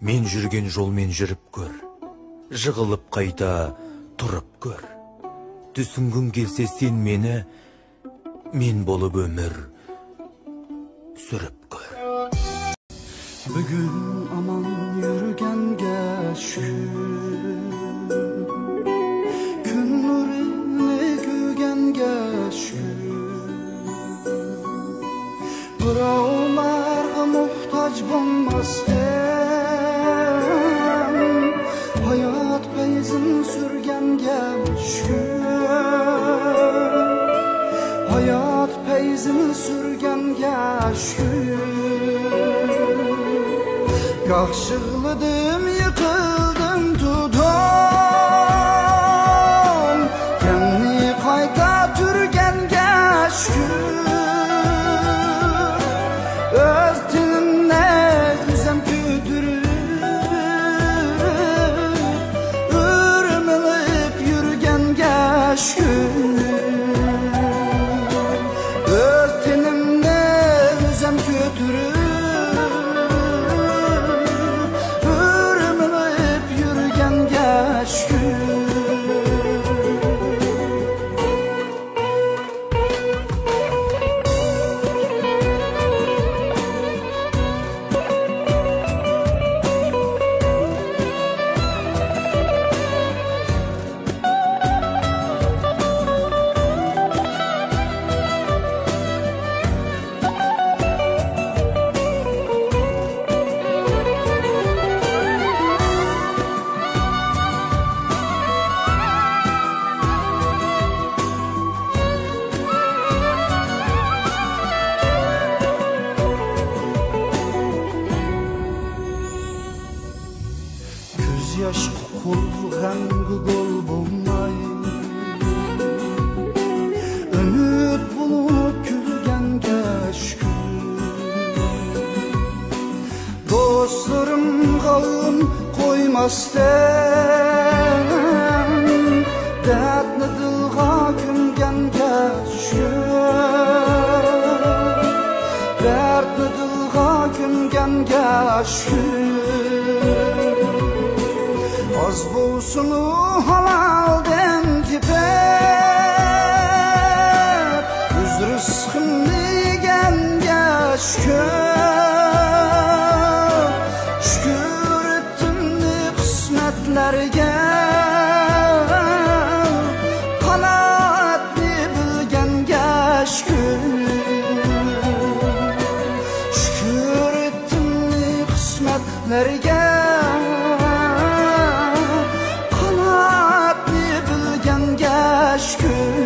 Men жүрген жолмен жүріп көр, жығылып қайта тұрып көр. Түсінгің келсе сен мені, мен болып өмір сүріп kör. Bugün aman yürgenge şükür, gün nurini gügenge şükür. Birovlarga muhtaç bolmasdan, hayat beyzin sürgenge şükür. Hayat peyzin sürgenge şükür. Kahşıkladım, yıkıldım, tudum, kendi kayta türgenge şükür. Öz dilimle yüzem küdürüp, ürmülüp yürgenge şükür. Öz dilimle yüzem küdürüp, yaş kulgan gol bulmay, ümit bulup külgenge şükür. Dostlarım kavun koymasdan, dertli dilga külgenge şükür. Dertli dilga külgenge şükür. Az bulsun o halalden tipet, yüz rızkını yegenge şükür. Şükür ettim ne kısmetlerge, kanatlı bilgenge şükür. Şükür ettim ne kısmetlerge, şükür.